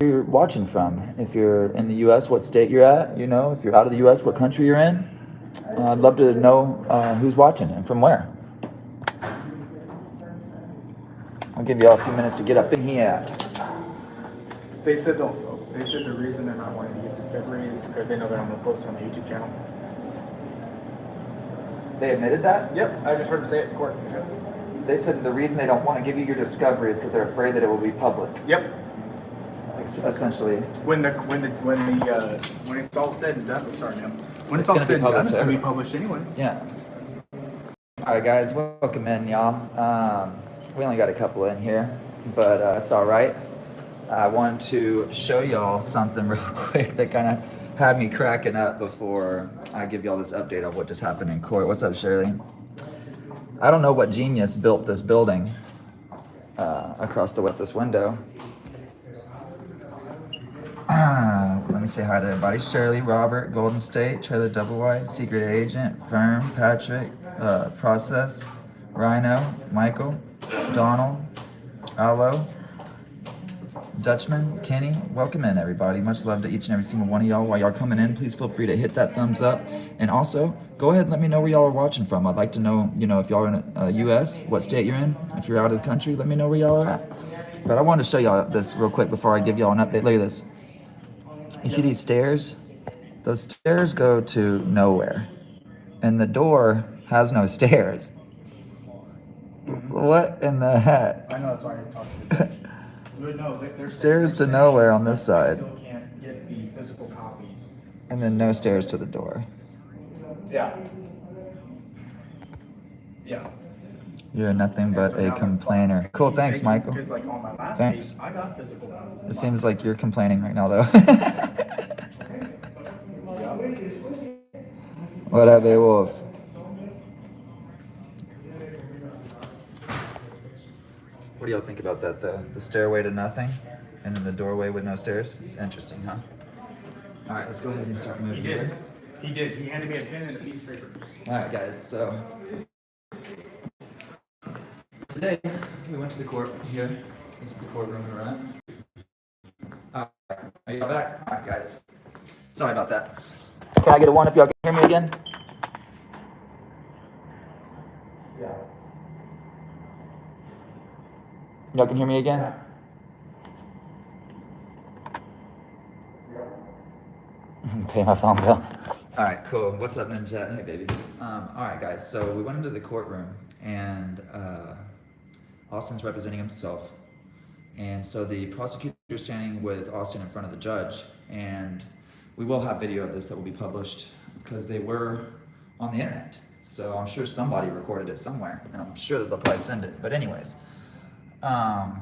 you're watching from. If you're in the U.S., what state you're at. You know, if you're out of the U.S., what country you're in. I'd love to know who's watching and from where. I'll give you all a few minutes to get up in here. They said They said the reason they're not wanting to get discovery is because they know that I'm gonna post it on the YouTube channel. They admitted that? Yep, I just heard them say it in court. They said the reason they don't want to give you your discovery is because they're afraid that it will be public. Yep. Essentially. When it's all said and done, I'm sorry, man. When it's all said and done, it's gonna be published anyway. Yeah. All right, guys, welcome in, y'all. We only got a couple in here, but it's all right. I wanted to show y'all something real quick that kind of had me cracking up before I give y'all this update of what just happened in court. What's up, Shirley? I don't know what genius built this building across this window. Let me say hi to everybody. Shirley, Robert, Golden State, Trailer Double Wide, Secret Agent, Firm, Patrick, Process, Rhino, Michael, Donald, Alo, Dutchman, Kenny. Welcome in, everybody. Much love to each and every single one of y'all. While y'all coming in, please feel free to hit that thumbs up. And also, go ahead and let me know where y'all are watching from. I'd like to know, if y'all are in the U.S., what state you're in. If you're out of the country, let me know where y'all are at. But I wanted to show y'all this real quick before I give y'all an update. Look at this. You see these stairs? Those stairs go to nowhere. And the door has no stairs. What in the heck? I know, that's why I talked to you. No, stairs to nowhere on this side. Still can't get the physical copies. And then no stairs to the door. Yeah. Yeah. You're nothing but a complainer. Cool, thanks, Michael. Because like on my last Thanks. case, I got physical copies. It seems like you're complaining right now, though. What up, A-Wolf? What do y'all think about that, though? The stairway to nothing, and then the doorway with no stairs? It's interesting, huh? All right, let's go ahead and start moving. He did. He handed me a pen and a piece of paper. All right, guys, so today we went to the court here. This is the courtroom we're at. All right, are y'all back? All right, guys. Sorry about that. Can I get a one if y'all can hear me again? Yeah. Y'all can hear me again? Pay my phone bill. All right, cool. What's up, Ninja? Hey, baby. All right, guys. So we went into the courtroom, and Austin's representing himself. And so the prosecutor is standing with Austin in front of the judge, and we will have video of this that will be published because they were on the internet. So I'm sure somebody recorded it somewhere, and I'm sure that they'll probably send it. But anyways, I'm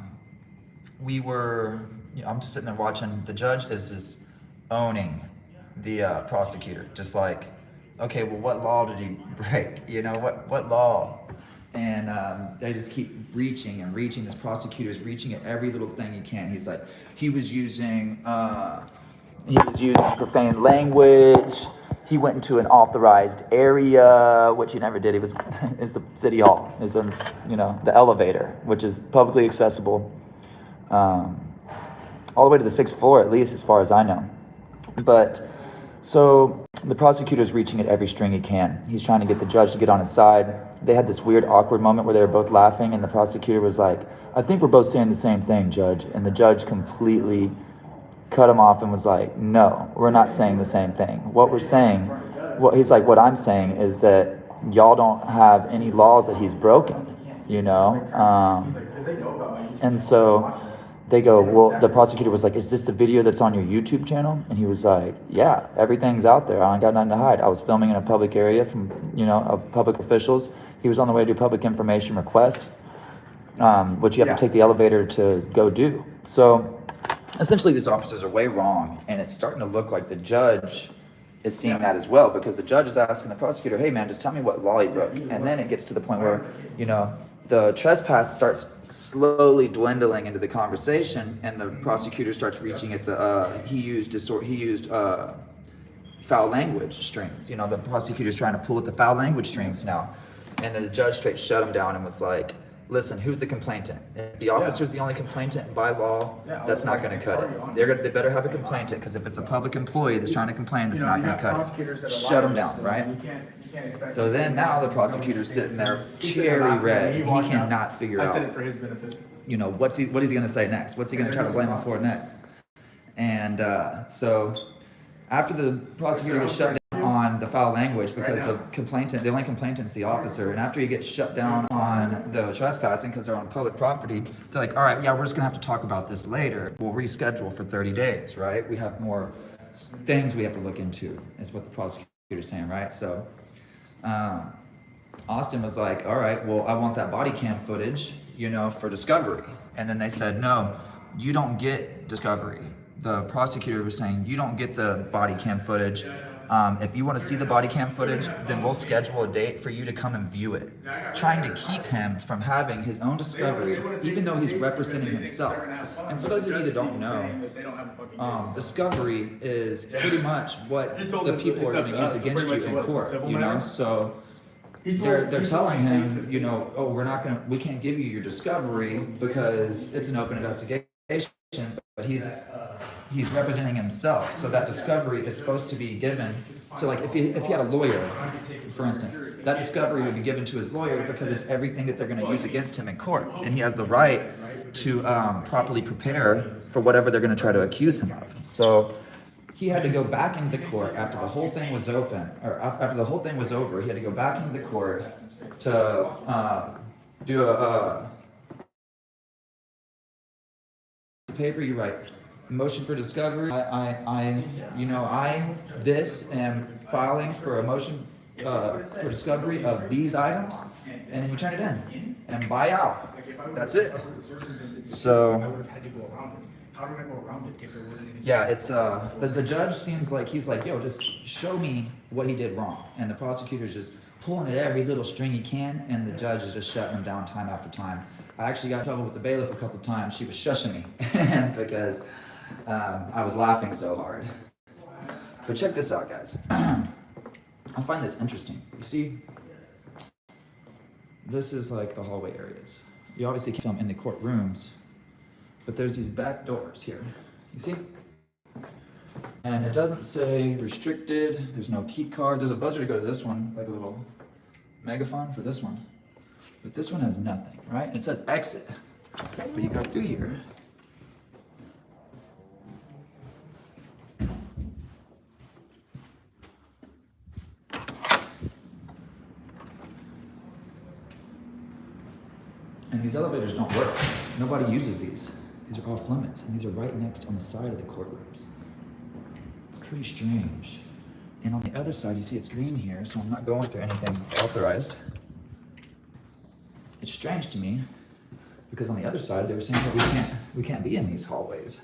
just sitting there watching. The judge is just owning the prosecutor, just like, okay, well, what law did he break? What law? And they just keep reaching and reaching. This prosecutor is reaching at every little thing he can. He's like, he was using profane language. He went into an authorized area, which he never did. He was is the city hall, is in the elevator, which is publicly accessible, all the way to the 6th floor, at least as far as I know. But so the prosecutor's reaching at every string he can. He's trying to get the judge to get on his side. They had this weird, awkward moment where they were both laughing, and the prosecutor was like, I think we're both saying the same thing, Judge. And the judge completely cut him off and was like, no, we're not saying the same thing. What we're saying, what I'm saying is that y'all don't have any laws that he's broken, and so they go, well, the prosecutor was like, is this the video that's on your YouTube channel? And he was like, yeah, everything's out there. I ain't got nothing to hide. I was filming in a public area from, of public officials. He was on the way to do public information request, which you have to take the elevator to go do. So essentially these officers are way wrong, and it's starting to look like the judge is seeing that as well, because the judge is asking the prosecutor, hey man, just tell me what law he broke. And then it gets to the point where, the trespass starts slowly dwindling into the conversation, and the prosecutor starts reaching at the he used foul language strings. The prosecutor's trying to pull at the foul language strings now, and then the judge straight shut him down and was like, listen, who's the complainant? If the officer's the only complainant by law, Yeah, that's not like, going to cut sorry, it. on- They better have a complainant, because if it's a public employee that's trying to complain, it's You know, not you going have to cut prosecutors it. that are Shut them liars, down, so right? You can't expect. So then now the prosecutor's sitting there cherry red. He cannot figure I said out, it for his benefit. you know, what he's going to say next. What's he going to try to blame him for next? And so after the prosecutor gets shut down on the foul language, because the only complainant's the officer, and after he gets shut down on the trespassing because they're on public property, they're like, all right, yeah, we're just gonna have to talk about this later. We'll reschedule for 30 days, right? We have more things we have to look into, is what the prosecutor's saying, right? So Austin was like, all right, well, I want that body cam footage, you know, for discovery. And then they said, no, you don't get discovery. The prosecutor was saying, you don't get the body cam footage. If you want to see the body cam footage, then we'll schedule a date for you to come and view it. Trying to keep him from having his own discovery, even though he's representing himself. And for those of you that don't know, discovery is pretty much what the people are going to use against you in court, you know? So they're telling him, you know, oh, we can't give you your discovery because it's an open investigation, but he's representing himself. So that discovery is supposed to be given to, like, if he had a lawyer, for instance, that discovery would be given to his lawyer because it's everything that they're going to use against him in court, and he has the right to properly prepare for whatever they're going to try to accuse him of. So he had to go back into the court after the whole thing was open, or after the whole thing was over. He had to go back into the court to do a paper. You write motion for discovery. I am filing for a motion for discovery of these items, and then you turn it in and buy out. That's it. So yeah, it's the judge seems like he's like, yo, just show me what he did wrong, and the prosecutor's just pulling at every little string he can, and the judge is just shutting him down time after time. I actually got in trouble with the bailiff a couple times. She was shushing me because I was laughing so hard. But check this out, guys. I find this interesting. You see, this is like the hallway areas. You obviously can't film in the courtrooms, but there's these back doors here. You see? And it doesn't say restricted. There's no key card. There's a buzzer to go to this one, like a little megaphone for this one. But this one has nothing, right? It says exit. But you go through here. And these elevators don't work. Nobody uses these. These are off limits, and these are right next on the side of the courtrooms. It's pretty strange. And on the other side, you see it's green here, so I'm not going through anything that's authorized. It's strange to me, because on the other side, they were saying that we can't be in these hallways.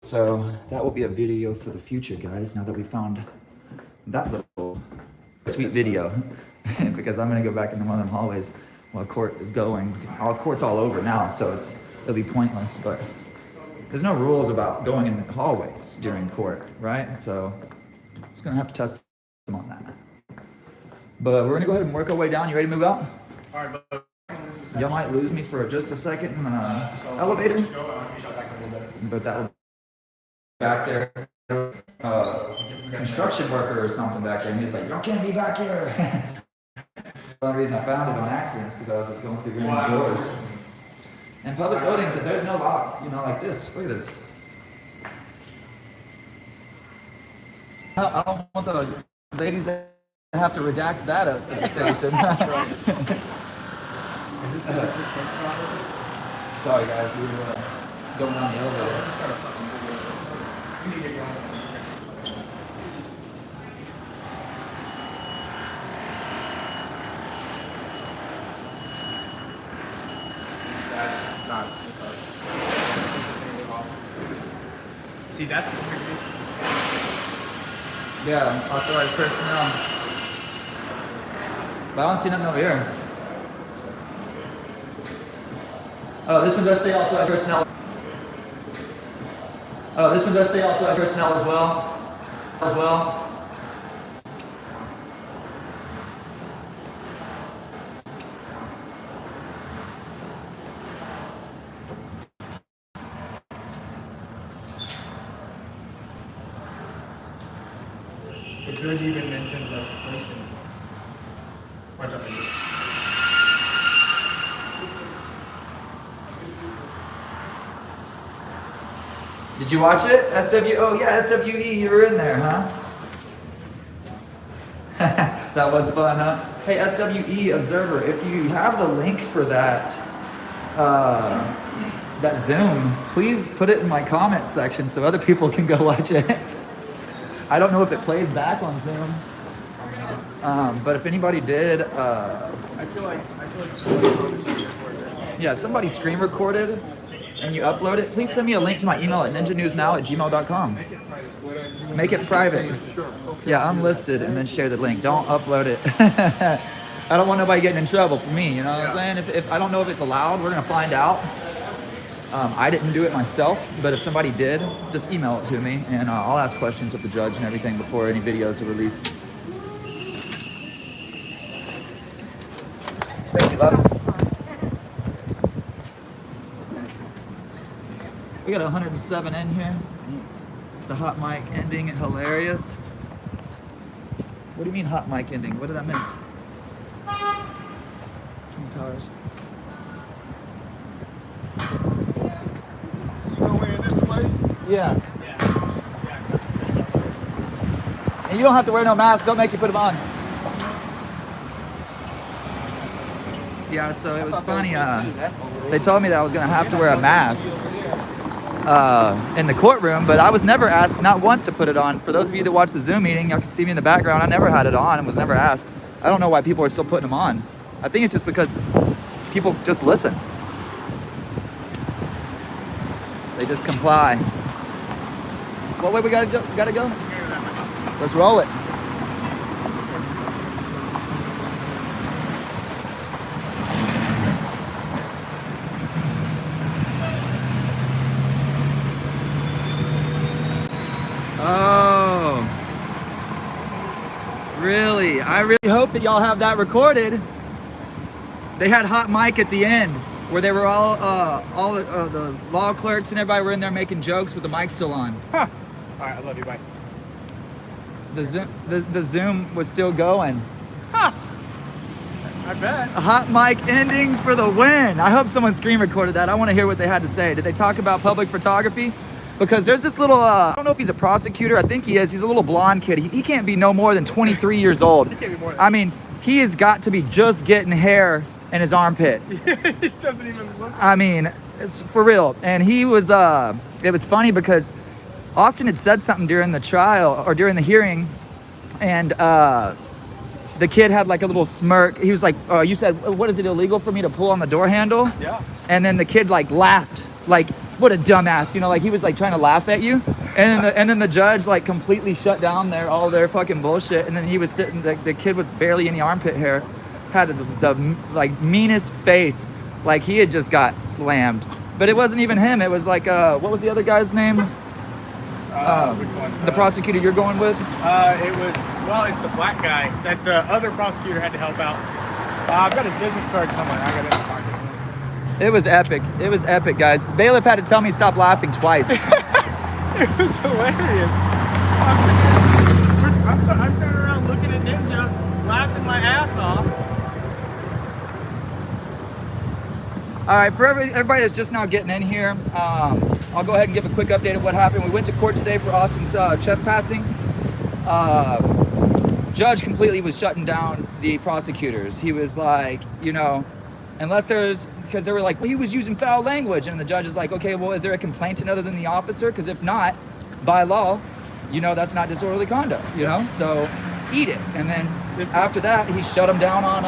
So that will be a video for the future, guys, now that we found that little sweet video. Because I'm gonna go back into one of them hallways while court is going. Court's all over now, so it'll be pointless, but there's no rules about going in the hallways during court, right? So I'm just gonna have to test them on that. But we're gonna go ahead and work our way down. You ready to move out? All right, but Y'all might lose me for just a second in the elevator, but that will back there, construction worker or something back there, and he's like, y'all can't be back here. The only reason I found it on accident is because I was just going through random doors. And public buildings, there's no lock, you know, like this. Look at this. I don't want the ladies that have to redact that at the station. Sorry guys, we were going down the elevator. that's not because. See, that's restricted. Yeah, authorized personnel. But I don't see nothing over here. Oh, this one does say authorized personnel. Oh, this one does say authorized personnel as well. The judge even mentioned legislation. Watch out. Did you watch it? Oh yeah, SWE, you were in there, huh? That was fun, huh? Hey, SWE Observer, if you have the link for that that Zoom, please put it in my comment section so other people can go watch it. I don't know if it plays back on Zoom, but if anybody did, I feel like yeah, if somebody screen recorded and you upload it, please send me a link to my email at ninjanewsnow@gmail.com. Make it private. Yeah, unlisted and then share the link. Don't upload it. I don't want nobody getting in trouble for me, you know what I'm saying? If I don't know if it's allowed, we're gonna find out. I didn't do it myself, but if somebody did, just email it to me and I'll ask questions of the judge and everything before any videos are released. Thank you, love. We got 107 in here. The hot mic ending, hilarious. What do you mean hot mic ending? What did I miss? Twin Powers. You go in this way? Yeah. And you don't have to wear no mask. Don't make you put them on. Yeah, so it was funny. They told me that I was going to have to wear a mask in the courtroom, but I was never asked, not once, to put it on. For those of you that watch the Zoom meeting, y'all can see me in the background. I never had it on and was never asked. I don't know why people are still putting them on. I think it's just because people just listen. They just comply. What way we gotta go? Let's roll it. Oh, really? I really hope that y'all have that recorded. They had hot mic at the end where they were all the law clerks and everybody were in there making jokes with the mic still on. Huh. All right, I love you. Bye. The Zoom was still going. Huh. I bet. A hot mic ending for the win. I hope someone screen recorded that. I want to hear what they had to say. Did they talk about public photography? Because there's this little, I don't know if he's a prosecutor. I think he is. He's a little blonde kid. He can't be no more than 23 years old. He can't be more than I mean, he has got to be just getting hair in his armpits. He doesn't even look. I mean, it's for real. And he was, it was funny because Austin had said something during the trial or during the hearing, and the kid had like a little smirk. He was like, you said, what, is it illegal for me to pull on the door handle? Yeah. And then the kid like laughed, like, what a dumbass, you know, like he was like trying to laugh at you. And then the judge like completely shut down all their fucking bullshit. And then he was sitting, the kid with barely any armpit hair had the like meanest face, like he had just got slammed. But it wasn't even him. It was like, what was the other guy's name? Which one? The prosecutor you're going with? It was, well, it's the black guy that the other prosecutor had to help out. I've got his business card somewhere. I got it in the pocket. It was epic. It was epic, guys. Bailiff had to tell me stop laughing twice. It was hilarious. I'm turning around looking at Ninja, laughing my ass off. All right, for everybody that's just now getting in here, I'll go ahead and give a quick update of what happened. We went to court today for Austin's trespassing. Judge completely was shutting down the prosecutors. He was like, you know, unless there's, because they were like, well, he was using foul language. And the judge is like, okay, well, is there a complainant other than the officer? Because if not, by law, you know, that's not disorderly conduct, you know? So eat it. And then after that, he shut him down on,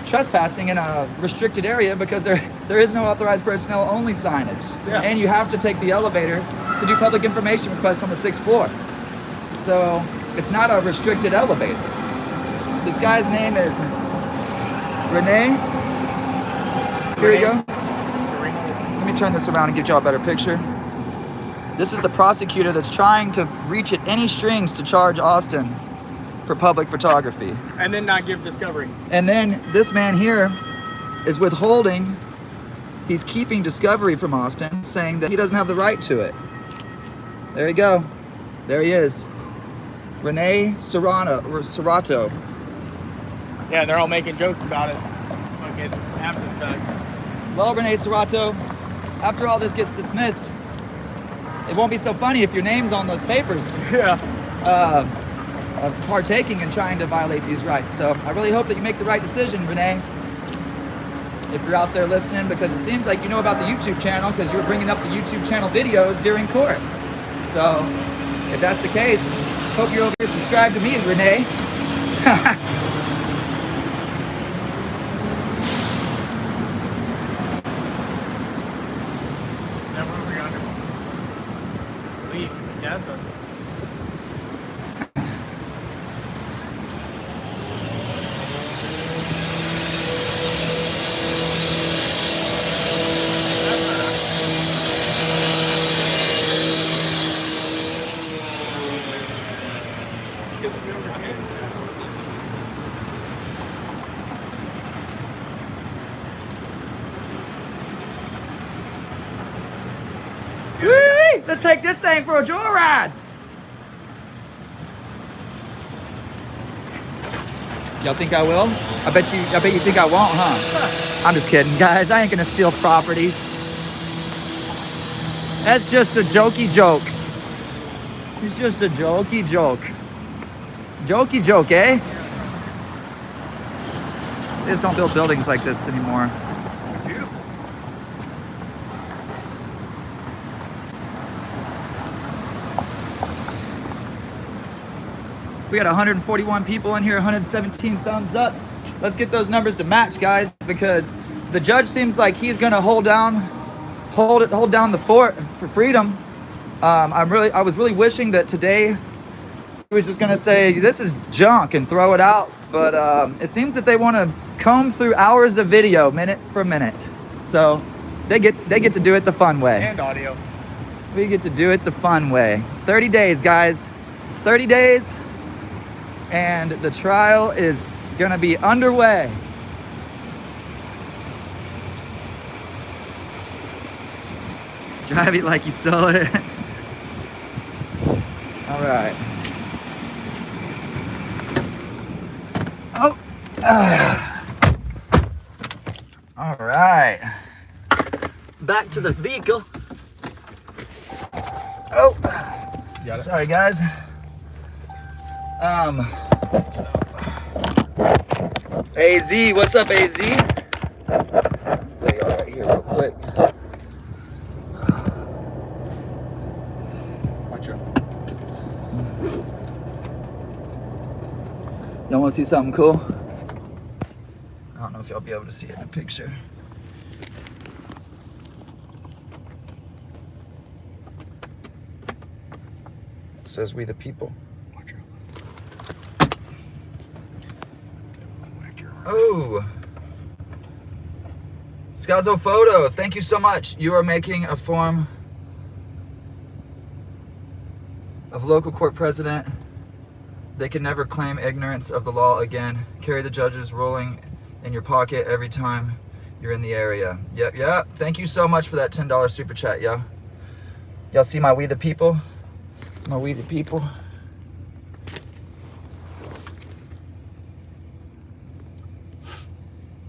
trespassing in a restricted area because there is no authorized personnel only signage. Yeah. And you have to take the elevator to do public information requests on the 6th floor. So it's not a restricted elevator. This guy's name is Renee. Here we go. Let me turn this around and give y'all a better picture. This is the prosecutor that's trying to reach at any strings to charge Austin for public photography. And then not give discovery. And then this man here is withholding, he's keeping discovery from Austin, saying that he doesn't have the right to it. There you go. There he is. Renee Serrato. Yeah, they're all making jokes about it. Fucking after the fact. Well, Renee Serrato, after all this gets dismissed, it won't be so funny if your name's on those papers. Yeah. Of partaking and trying to violate these rights. So I really hope that you make the right decision, Renee. If you're out there listening, because it seems like you know about the YouTube channel because you were bringing up the YouTube channel videos during court. So if that's the case, hope you're over here subscribed to me, Renee. Now where are we under? Leave. Yeah, that's us. Whee! Let's take this thing for a joyride. Y'all think I will? I bet you think I won't, huh? I'm just kidding, guys. I ain't gonna steal property. That's just a jokey joke. It's just a jokey joke. Jokey joke, eh? They just don't build buildings like this anymore. Beautiful. We got 141 people in here, 117 thumbs ups. Let's get those numbers to match, guys, because the judge seems like he's gonna hold down the fort for freedom. I was really wishing that today he was just gonna say this is junk and throw it out, but it seems that they want to comb through hours of video minute for minute. So they get to do it the fun way. And audio. We get to do it the fun way. 30 days, guys. 30 days. And the trial is gonna be underway. Drive it like you stole it. All right. Oh. All right. Back to the vehicle. Oh. Got it. Sorry, guys. AZ, what's up, AZ? There you are right here real quick. Watch out. Y'all want to see something cool? I don't know if y'all be able to see it in a picture. It says "We the People." Watch out. Oh, Scazo Photo, thank you so much. You are making a form of local court president. They can never claim ignorance of the law again. Carry the judge's ruling in your pocket every time you're in the area. Yep. Thank you so much for that $10 super chat, yo. Y'all see my "We the People"? My "We the People."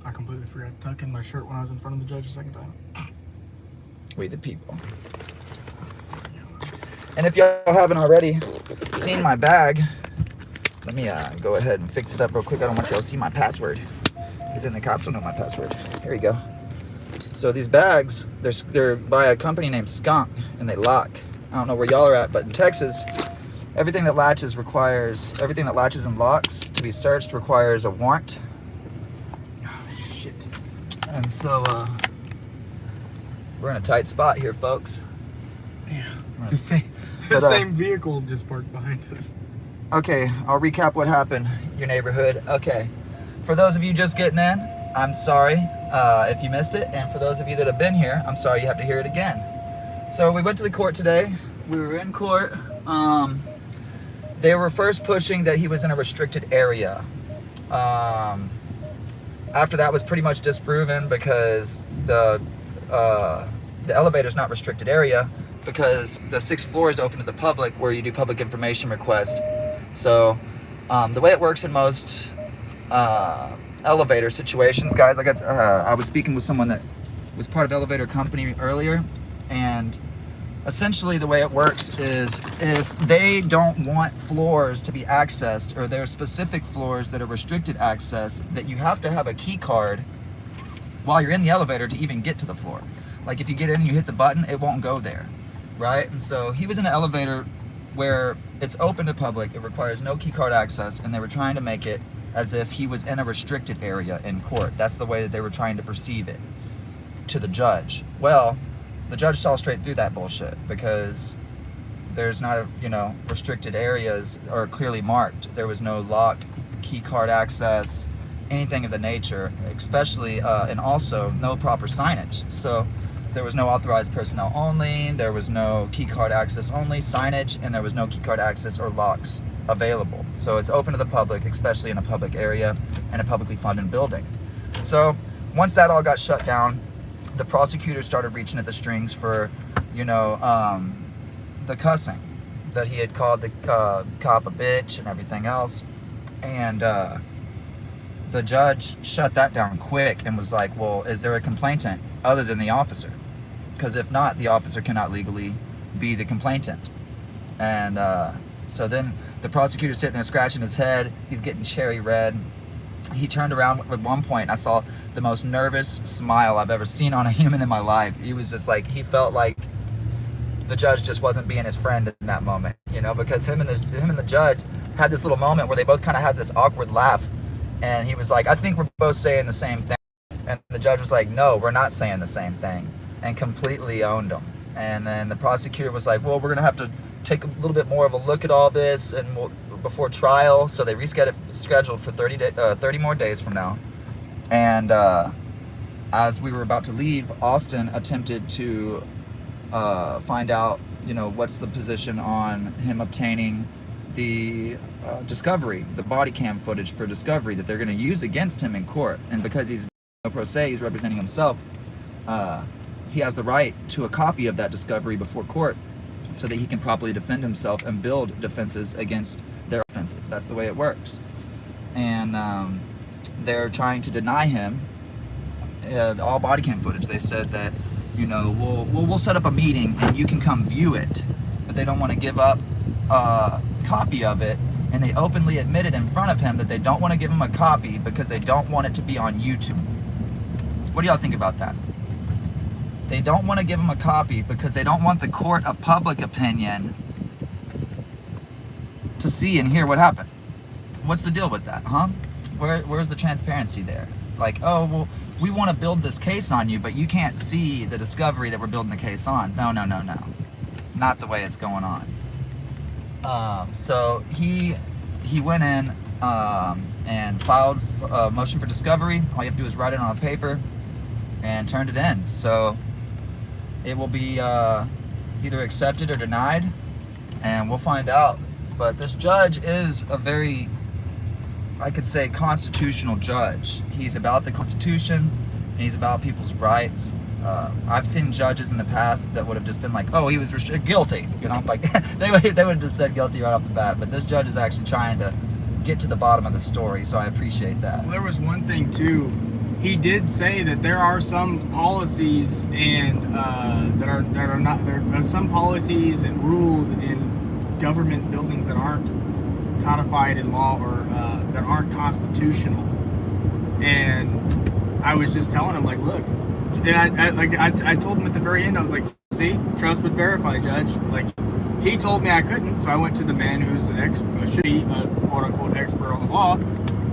I completely forgot to tuck in my shirt when I was in front of the judge the second time. We the People. And if y'all haven't already seen my bag, let me go ahead and fix it up real quick. I don't want y'all to see my password, because then the cops will know my password. Here you go. So these bags, they're by a company named Skunk, and they lock. I don't know where y'all are at, but in Texas, everything that latches and locks to be searched requires a warrant. Shit. And so we're in a tight spot here, folks. Yeah. Right. The same, But, same vehicle just parked behind us. Okay, I'll recap what happened, your neighborhood. Okay, for those of you just getting in, I'm sorry if you missed it. And for those of you that have been here, I'm sorry you have to hear it again. So we went to the court today. We were in court. They were first pushing that he was in a restricted area. After that was pretty much disproven because the elevator's not restricted area. because the 6th floor is open to the public where you do public information request. So the way it works in most elevator situations, guys, I was speaking with someone that was part of elevator company earlier, and essentially the way it works is if they don't want floors to be accessed, or there are specific floors that are restricted access, that you have to have a key card while you're in the elevator to even get to the floor. Like if you get in and you hit the button, it won't go there, right? And so he was in an elevator where it's open to public, it requires no key card access, and they were trying to make it as if he was in a restricted area in court. That's the way that they were trying to perceive it to the judge. Well, the judge saw straight through that bullshit, because there's not, restricted areas are clearly marked. There was no lock, key card access, anything of the nature, especially, and also no proper signage. So there was no authorized personnel only, there was no key card access only signage, and there was no key card access or locks available. So it's open to the public, especially in a public area and a publicly funded building. So once that all got shut down, the prosecutor started reaching at the strings for, the cussing, that he had called the cop a bitch and everything else. And the judge shut that down quick and was like, well, is there a complainant other than the officer? Because if not, the officer cannot legally be the complainant. And so then the prosecutor's sitting there scratching his head. He's getting cherry red. He turned around at one point, and I saw the most nervous smile I've ever seen on a human in my life. He was just like, he felt like the judge just wasn't being his friend in that moment, because him and the judge had this little moment where they both kind of had this awkward laugh. And he was like, I think we're both saying the same thing. And the judge was like, no, we're not saying the same thing, and completely owned him. And then the prosecutor was like, well, we're going to have to take a little bit more of a look at all this and before trial. So they rescheduled for 30 more days from now. And as we were about to leave, Austin attempted to find out, what's the position on him obtaining the discovery, the body cam footage for discovery that they're going to use against him in court. And because he's pro se, he's representing himself, he has the right to a copy of that discovery before court so that he can properly defend himself and build defenses against their offenses. That's the way it works. And they're trying to deny him all body cam footage. They said that, we'll set up a meeting and you can come view it, but they don't want to give up a copy of it. And they openly admitted in front of him that they don't want to give him a copy because they don't want it to be on YouTube. What do y'all think about that? They don't want to give him a copy because they don't want the court of public opinion to see and hear what happened. What's the deal with that, huh? Where's the transparency there? Like, oh, well, we want to build this case on you, but you can't see the discovery that we're building the case on. No. Not the way it's going on. So he went in and filed a motion for discovery. All you have to do is write it on a paper and turned it in. So it will be either accepted or denied, and we'll find out. But this judge is a very, I could say, constitutional judge. He's about the Constitution, and he's about people's rights. I've seen judges in the past that would have just been like, oh, he was guilty, like they would have just said guilty right off the bat. But this judge is actually trying to get to the bottom of the story, so I appreciate that. Well, there was one thing too. He did say that there are some policies and that are not, there are some policies and rules in government buildings that aren't codified in law or that aren't constitutional. And I was just telling him, like, look, and I told him at the very end, I was like, see, trust but verify, Judge. Like, he told me I couldn't, so I went to the man who's an expert, should be a quote unquote expert on the law,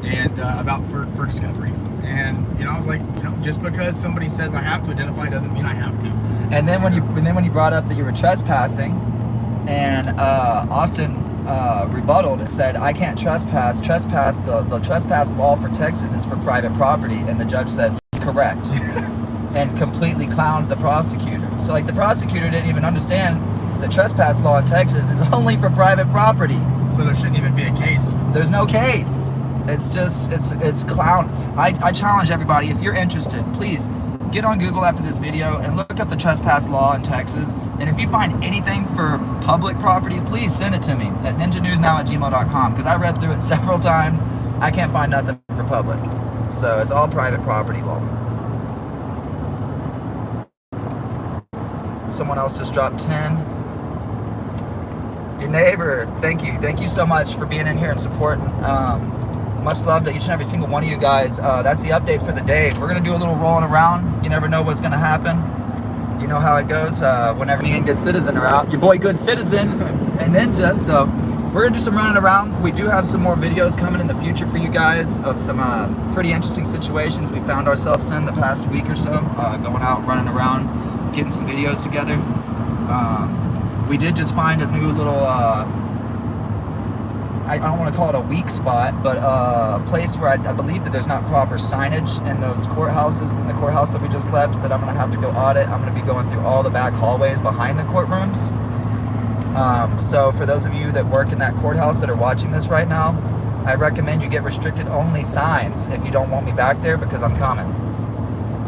and about for discovery. And I was like, just because somebody says I have to identify doesn't mean I have to. And then when you brought up that you were trespassing, and Austin rebutted and said, I can't trespass. The trespass law for Texas is for private property, and the judge said, correct. And completely clowned the prosecutor. So the prosecutor didn't even understand the trespass law in Texas is only for private property. So there shouldn't even be a case. There's no case. It's just, it's clown. I challenge everybody, if you're interested, please get on Google after this video and look up the trespass law in Texas. And if you find anything for public properties, please send it to me at ninjanewsnow@gmail.com, because I read through it several times. I can't find nothing for public. So it's all private property law. Someone else just dropped 10. Your neighbor, thank you so much for being in here and supporting. Much love to each and every single one of you guys. That's the update for the day. We're gonna do a little rolling around. You never know what's gonna happen. You know how it goes whenever me and Good Citizen are out. Your boy Good Citizen and Ninja. So we're gonna do some running around. We do have some more videos coming in the future for you guys of some pretty interesting situations we found ourselves in the past week or so. Going out, running around, getting some videos together. We did just find a new little, I don't want to call it a weak spot, but a place where I believe that there's not proper signage in those courthouses, in the courthouse that we just left, that I'm going to have to go audit. I'm going to be going through all the back hallways behind the courtrooms. So for those of you that work in that courthouse that are watching this right now, I recommend you get restricted only signs if you don't want me back there, because I'm coming.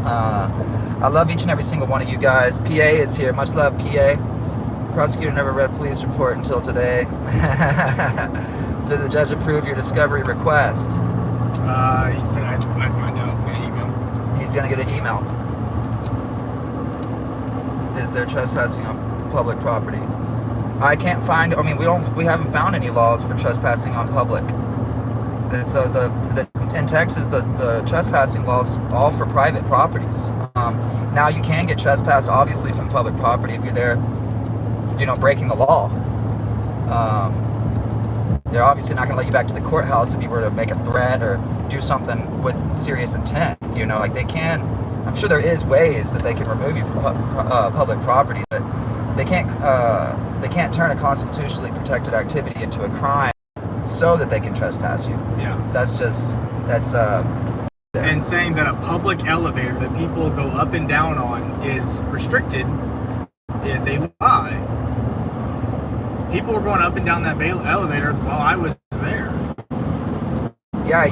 I love each and every single one of you guys. PA is here. Much love, PA. Prosecutor never read police report until today. Did the judge approve your discovery request? He said I'd find out via email. He's gonna get an email. Is there trespassing on public property? I can't find. I mean, we haven't found any laws for trespassing on public. It's in Texas, the trespassing laws all for private properties. Now you can get trespassed, obviously, from public property if you're there, you know, breaking the law. They're obviously not going to let you back to the courthouse if you were to make a threat or do something with serious intent. You know, like they can. I'm sure there is ways that they can remove you from public property, but they can't turn a constitutionally protected activity into a crime so that they can trespass you. Yeah. That's and saying that a public elevator that people go up and down on is restricted is a lie. People were going up and down that elevator while I was there. Yeah,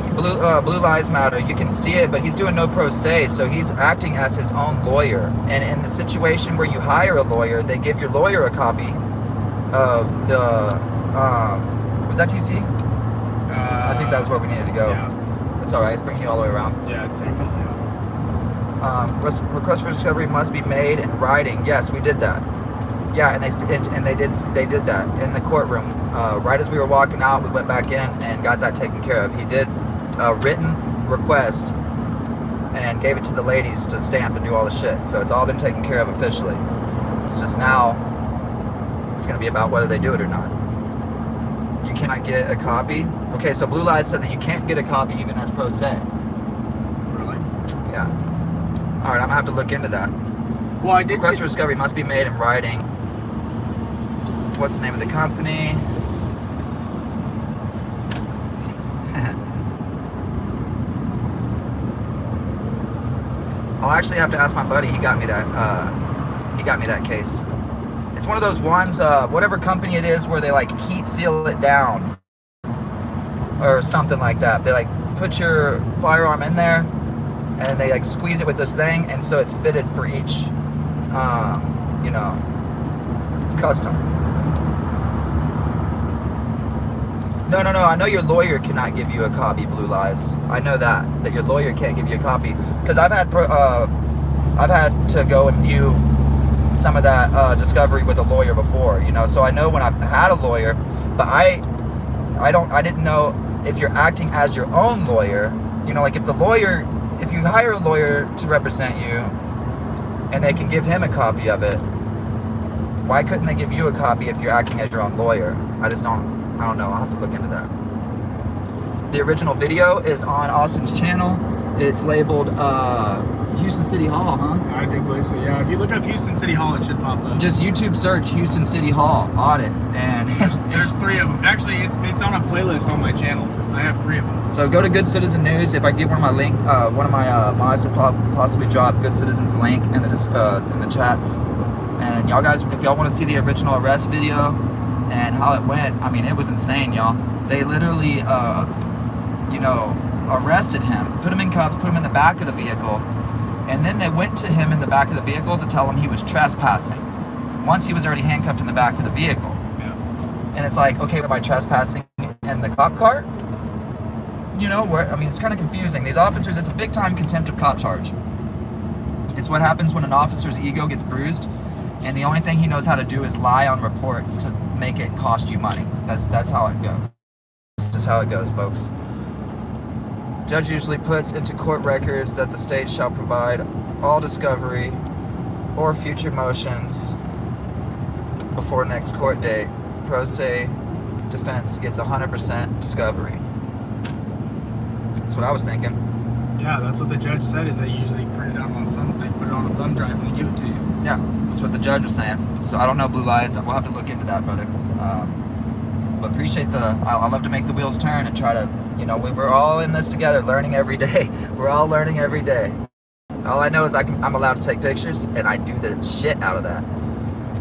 Blue Lives Matter. You can see it, but he's doing no pro se, so he's acting as his own lawyer. And in the situation where you hire a lawyer, they give your lawyer a copy of the. Was that TC? I think that's where we needed to go. Yeah. It's all right. It's bringing you all the way around. Yeah, it's taking me. Yeah. Request for discovery must be made in writing. Yes, we did that. Yeah, and they did that in the courtroom. Right as we were walking out, we went back in and got that taken care of. He did a written request and gave it to the ladies to stamp and do all the shit. So it's all been taken care of officially. It's just now, it's going to be about whether they do it or not. You cannot get a copy. Okay, so Blue Lies said that you can't get a copy even as pro se. Really? Yeah. All right, I'm going to have to look into that. Well, I did. Request for discovery must be made in writing. What's the name of the company? I'll actually have to ask my buddy. He got me that case. It's one of those ones, whatever company it is, where they like heat seal it down or something like that. They like put your firearm in there and they like squeeze it with this thing, and so it's fitted for each, you know, custom. No, I know your lawyer cannot give you a copy, Blue Lies. I know that your lawyer can't give you a copy, because I've had to go and view some of that discovery with a lawyer before, you know, so I know when I've had a lawyer, but I didn't know if you're acting as your own lawyer, you know, like if you hire a lawyer to represent you and they can give him a copy of it, why couldn't they give you a copy if you're acting as your own lawyer? I don't know. I'll have to look into that. The original video is on Austin's channel. It's labeled Houston City Hall, huh? I do believe so, yeah. If you look up Houston City Hall, it should pop up. Just YouTube search Houston City Hall audit, and there's 3 of them. Actually, it's on a playlist on my channel. I have 3 of them. So go to Good Citizen News. If I get one of my mods to possibly drop Good Citizen's link in the chats. And y'all guys, if y'all want to see the original arrest video and how it went, I mean, it was insane, y'all. They literally, you know, arrested him, put him in cuffs, put him in the back of the vehicle, And then they went to him in the back of the vehicle to tell him he was trespassing. Once he was already handcuffed in the back of the vehicle. Yeah. And it's like, okay, am I trespassing in the cop car? You know, I mean, it's kind of confusing. These officers, it's a big time contempt of cop charge. It's what happens when an officer's ego gets bruised, and the only thing he knows how to do is lie on reports to make it cost you money. That's how it goes. That's just how it goes, folks. Judge usually puts into court records that the state shall provide all discovery or future motions before next court date. Pro se defense gets 100% discovery. That's what I was thinking. Yeah, that's what the judge said. Is they usually print it out on a thumb. They put it on a thumb drive and they give it to you. Yeah, that's what the judge was saying. So I don't know, Blue Lies. We'll have to look into that, brother. But appreciate I love to make the wheels turn and try to, you know, we're all in this together, learning every day. We're all learning every day. All I know is I'm allowed to take pictures, and I do the shit out of that.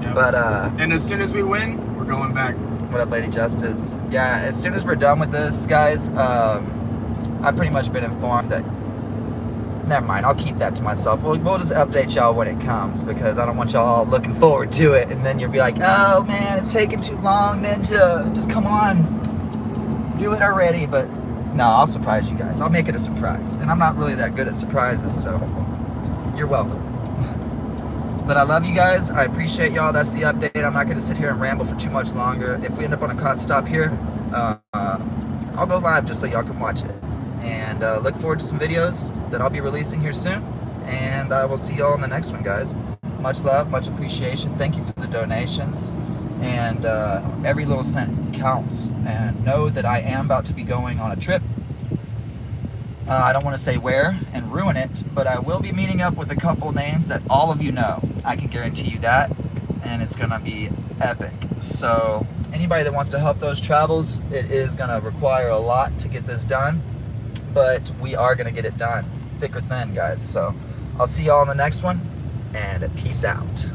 Yep. But and as soon as we win, we're going back. What up, Lady Justice? Yeah, as soon as we're done with this, guys, I've pretty much been informed that. Never mind, I'll keep that to myself. We'll just update y'all when it comes, because I don't want y'all looking forward to it, and then you'll be like, oh man, it's taking too long, Ninja. Just come on, do it already. But no, I'll surprise you guys. I'll make it a surprise, and I'm not really that good at surprises, so you're welcome. But I love you guys. I appreciate y'all. That's the update. I'm not going to sit here and ramble for too much longer. If we end up on a cop stop here, I'll go live just so y'all can watch it. And look forward to some videos that I'll be releasing here soon. And I will see y'all in the next one, guys. Much love, much appreciation. Thank you for the donations. And every little cent counts. And know that I am about to be going on a trip. I don't want to say where and ruin it, but I will be meeting up with a couple names that all of you know. I can guarantee you that. And it's going to be epic. So anybody that wants to help those travels, it is going to require a lot to get this done. But we are going to get it done, thick or thin, guys. So I'll see y'all in the next one, and peace out.